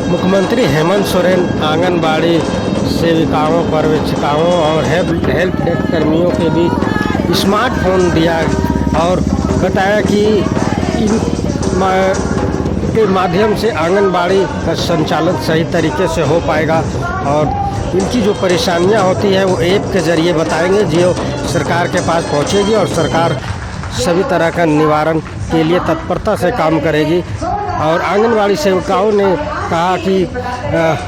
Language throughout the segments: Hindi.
मुख्यमंत्री हेमंत सोरेन आंगनबाड़ी सेविकाओं, पर्यवेक्षिकाओं और हेल्प डेस्क कर्मियों के बीच स्मार्टफोन दिया और बताया कि इन के माध्यम से आंगनबाड़ी का संचालन सही तरीके से हो पाएगा और इनकी जो परेशानियां होती है वो ऐप के ज़रिए बताएंगे, जो सरकार के पास पहुंचेगी और सरकार सभी तरह का निवारण के लिए तत्परता से काम करेगी। और आंगनबाड़ी सेविकाओं ने कहा कि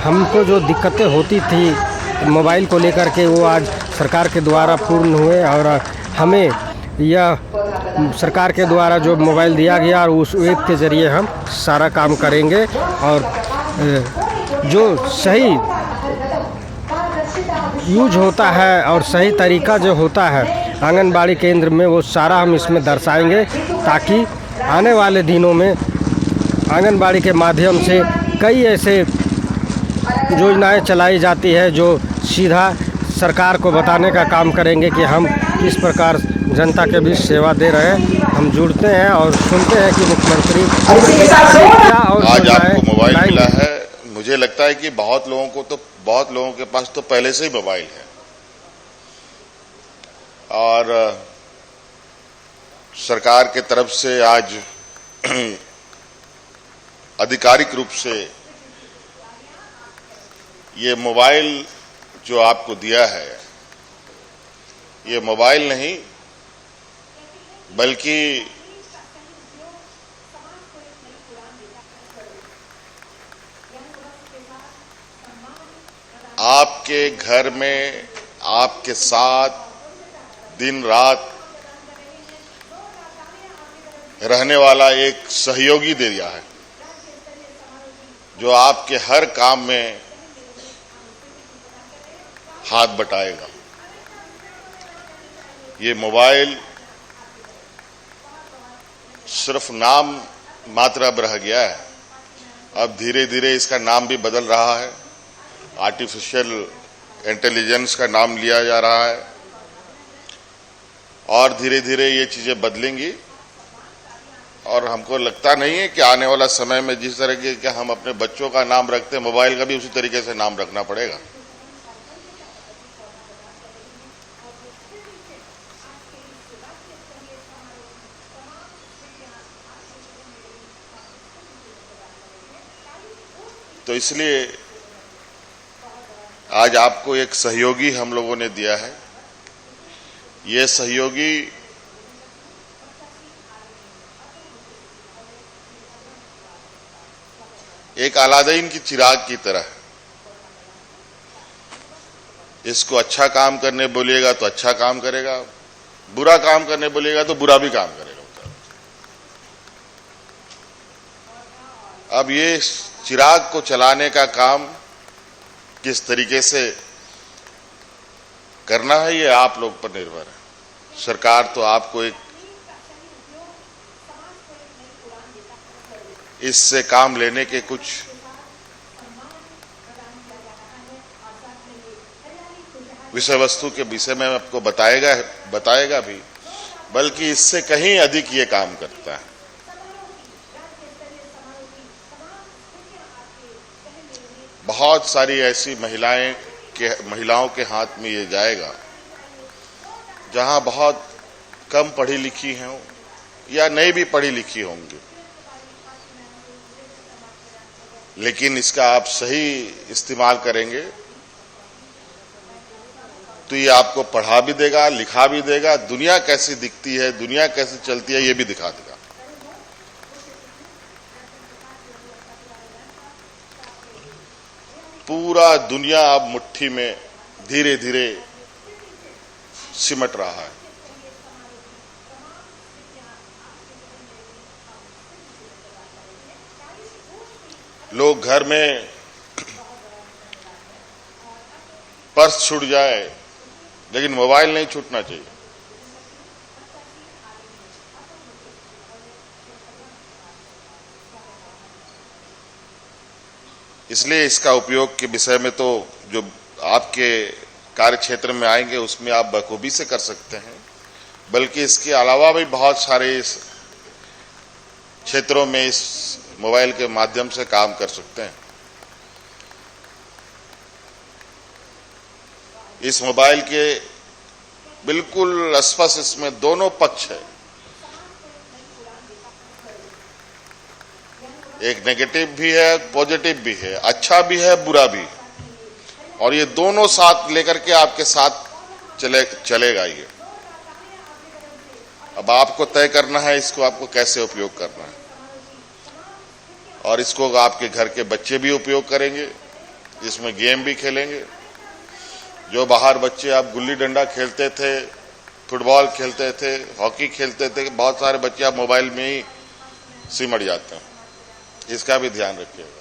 हमको जो दिक्कतें होती थी मोबाइल को लेकर के वो आज सरकार के द्वारा पूर्ण हुए और हमें यह सरकार के द्वारा जो मोबाइल दिया गया और उस ऐप के ज़रिए हम सारा काम करेंगे और जो सही यूज होता है और सही तरीका जो होता है आंगनबाड़ी केंद्र में वो सारा हम इसमें दर्शाएंगे, ताकि आने वाले दिनों में आंगनबाड़ी के माध्यम से कई ऐसे योजनाएं चलाई जाती है जो सीधा सरकार को बताने का काम करेंगे कि हम किस प्रकार जनता के बीच सेवा दे रहे हैं। हम जुड़ते हैं और सुनते हैं कि मुख्यमंत्री क्या और आज आपको मोबाइल मिला है। मुझे लगता है कि बहुत लोगों के पास तो पहले से ही मोबाइल है और सरकार के तरफ से आज आधिकारिक रूप से ये मोबाइल जो आपको दिया है, ये मोबाइल नहीं बल्कि आपके घर में आपके साथ दिन रात रहने वाला एक सहयोगी दे दिया है, जो आपके हर काम में हाथ बटाएगा। ये मोबाइल सिर्फ नाम मात्र अब रह गया है, अब धीरे धीरे इसका नाम भी बदल रहा है, आर्टिफिशियल इंटेलिजेंस का नाम लिया जा रहा है और धीरे धीरे ये चीजें बदलेंगी। और हमको लगता नहीं है कि आने वाला समय में जिस तरीके के हम अपने बच्चों का नाम रखते हैं, मोबाइल का भी उसी तरीके से नाम रखना पड़ेगा। तो इसलिए आज आपको एक सहयोगी हम लोगों ने दिया है। ये सहयोगी एक अलादीन की चिराग की तरह है। इसको अच्छा काम करने बोलिएगा तो अच्छा काम करेगा, बुरा काम करने बोलिएगा तो बुरा भी काम करेगा। अब ये चिराग को चलाने का काम किस तरीके से करना है ये आप लोग पर निर्भर है। सरकार तो आपको एक इससे काम लेने के कुछ विषय वस्तु के विषय में आपको बताएगा भी, बल्कि इससे कहीं अधिक ये काम करता है। बहुत सारी ऐसी महिलाओं के हाथ में ये जाएगा जहां बहुत कम पढ़ी लिखी हैं या नहीं भी पढ़ी लिखी होंगी, लेकिन इसका आप सही इस्तेमाल करेंगे तो ये आपको पढ़ा भी देगा, लिखा भी देगा, दुनिया कैसी दिखती है, दुनिया कैसे चलती है ये भी दिखा देगा। पूरा दुनिया अब मुट्ठी में धीरे धीरे सिमट रहा है। लोग घर में पर्स छूट जाए लेकिन मोबाइल नहीं छूटना चाहिए। इसलिए इसका उपयोग के विषय में तो जो आपके कार्य क्षेत्र में आएंगे उसमें आप बखूबी से कर सकते हैं, बल्कि इसके अलावा भी बहुत सारे इस क्षेत्रों में इस मोबाइल के माध्यम से काम कर सकते हैं। इस मोबाइल के बिल्कुल स्पष्ट इसमें दोनों पक्ष है, एक नेगेटिव भी है, पॉजिटिव भी है, अच्छा भी है, बुरा भी है, और ये दोनों साथ लेकर के आपके साथ चलेगा ये। अब आपको तय करना है इसको आपको कैसे उपयोग करना है, और इसको आपके घर के बच्चे भी उपयोग करेंगे, इसमें गेम भी खेलेंगे। जो बाहर बच्चे आप गुल्ली डंडा खेलते थे, फुटबॉल खेलते थे, हॉकी खेलते थे, बहुत सारे बच्चे आप मोबाइल में ही सिमट जाते हैं, इसका भी ध्यान रखिएगा।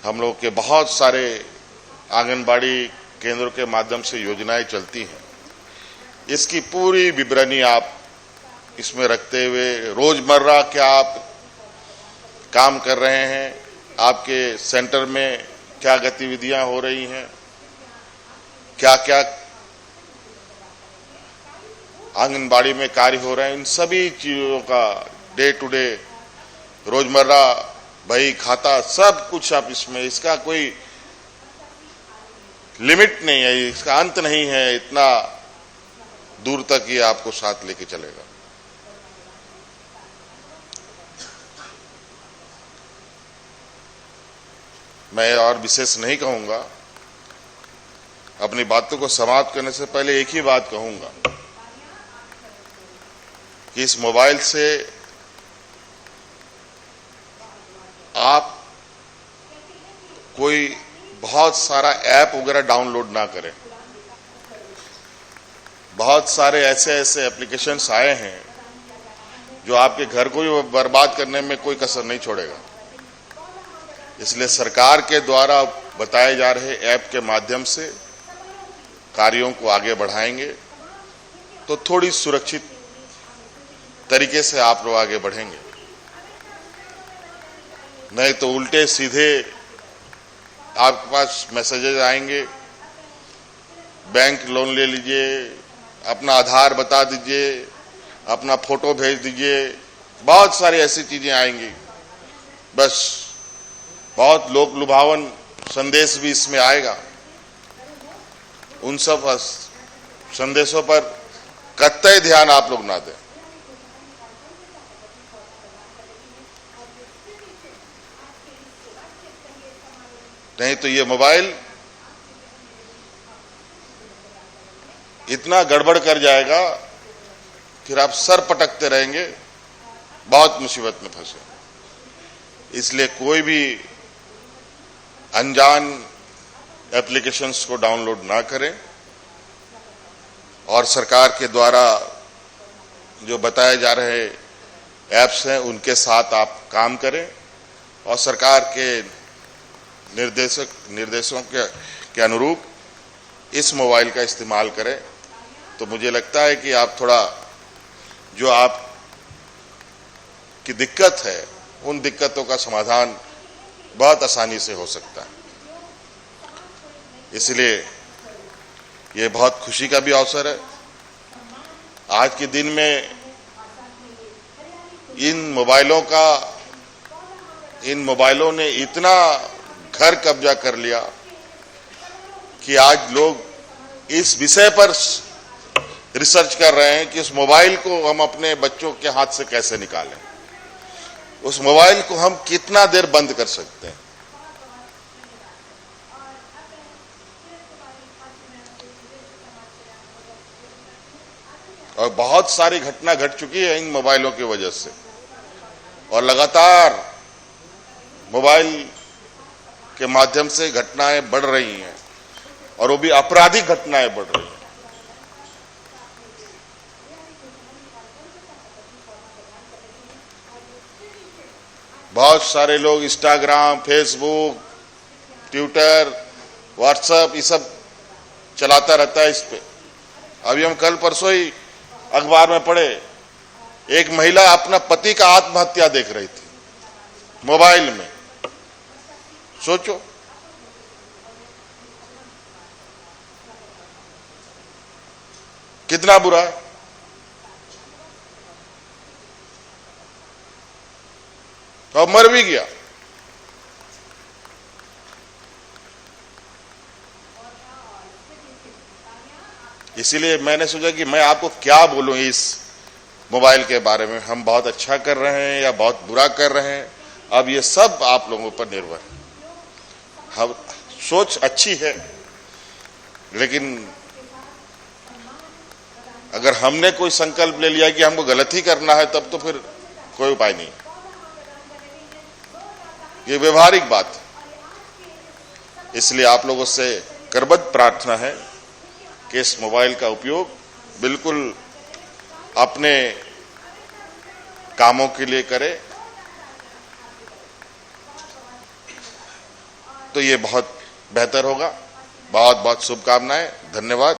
हम लोग के बहुत सारे आंगनबाड़ी केंद्रों के माध्यम से योजनाएं चलती हैं, इसकी पूरी विवरणी आप इसमें रखते हुए रोजमर्रा क्या आप काम कर रहे हैं, आपके सेंटर में क्या गतिविधियां हो रही हैं, क्या क्या आंगनबाड़ी में कार्य हो रहे हैं, इन सभी चीजों का डे टू डे रोजमर्रा बही खाता सब कुछ आप इसमें, इसका कोई लिमिट नहीं है, इसका अंत नहीं है, इतना दूर तक ये आपको साथ लेके चलेगा। मैं और विशेष नहीं कहूंगा, अपनी बातों को समाप्त करने से पहले एक ही बात कहूंगा कि इस मोबाइल से आप कोई बहुत सारा ऐप वगैरह डाउनलोड ना करें। बहुत सारे ऐसे एप्लीकेशंस आए हैं जो आपके घर को ही बर्बाद करने में कोई कसर नहीं छोड़ेगा। इसलिए सरकार के द्वारा बताए जा रहे ऐप के माध्यम से कार्यों को आगे बढ़ाएंगे तो थोड़ी सुरक्षित तरीके से आप लोग आगे बढ़ेंगे, नहीं तो उल्टे सीधे आपके पास मैसेजेस आएंगे, बैंक लोन ले लीजिए, अपना आधार बता दीजिए, अपना फोटो भेज दीजिए, बहुत सारी ऐसी चीजें आएंगी। बस बहुत लोक लुभावन संदेश भी इसमें आएगा। उन सब संदेशों पर कतई ध्यान आप लोग ना दें। नहीं तो ये मोबाइल इतना गड़बड़ कर जाएगा फिर आप सर पटकते रहेंगे, बहुत मुसीबत में फंसे। इसलिए कोई भी अनजान एप्लीकेशंस को डाउनलोड ना करें और सरकार के द्वारा जो बताए जा रहे ऐप्स हैं उनके साथ आप काम करें और सरकार के निर्देशों के अनुरूप इस मोबाइल का इस्तेमाल करें। तो मुझे लगता है कि आप थोड़ा जो आप की दिक्कत है उन दिक्कतों का समाधान बहुत आसानी से हो सकता है। इसलिए ये बहुत खुशी का भी अवसर है। आज के दिन में इन मोबाइलों ने इतना घर कब्जा कर लिया कि आज लोग इस विषय पर रिसर्च कर रहे हैं कि उस मोबाइल को हम अपने बच्चों के हाथ से कैसे निकालें, उस मोबाइल को हम कितना देर बंद कर सकते हैं। और बहुत सारी घटना घट चुकी है इन मोबाइलों की वजह से, और लगातार मोबाइल के माध्यम से घटनाएं बढ़ रही हैं और वो भी आपराधिक घटनाएं बढ़ रही हैं। बहुत सारे लोग इंस्टाग्राम, फेसबुक, ट्विटर, व्हाट्सएप ये सब चलाता रहता है इस पे। अभी हम कल परसों ही अखबार में पढ़े, एक महिला अपना पति का आत्महत्या देख रही थी मोबाइल में। सोचो, कितना बुरा है। और मर भी गया। इसीलिए मैंने सोचा कि मैं आपको क्या बोलूं इस मोबाइल के बारे में। हम बहुत अच्छा कर रहे हैं या बहुत बुरा कर रहे हैं, अब ये सब आप लोगों पर निर्भर है। हम सोच अच्छी है, लेकिन अगर हमने कोई संकल्प ले लिया कि हमको गलत ही करना है, तब तो फिर कोई उपाय नहीं। ये व्यवहारिक बात है। इसलिए आप लोगों से करबद्ध प्रार्थना है कि इस मोबाइल का उपयोग बिल्कुल अपने कामों के लिए करें, तो ये बहुत बेहतर होगा। बहुत बहुत शुभकामनाएं, धन्यवाद।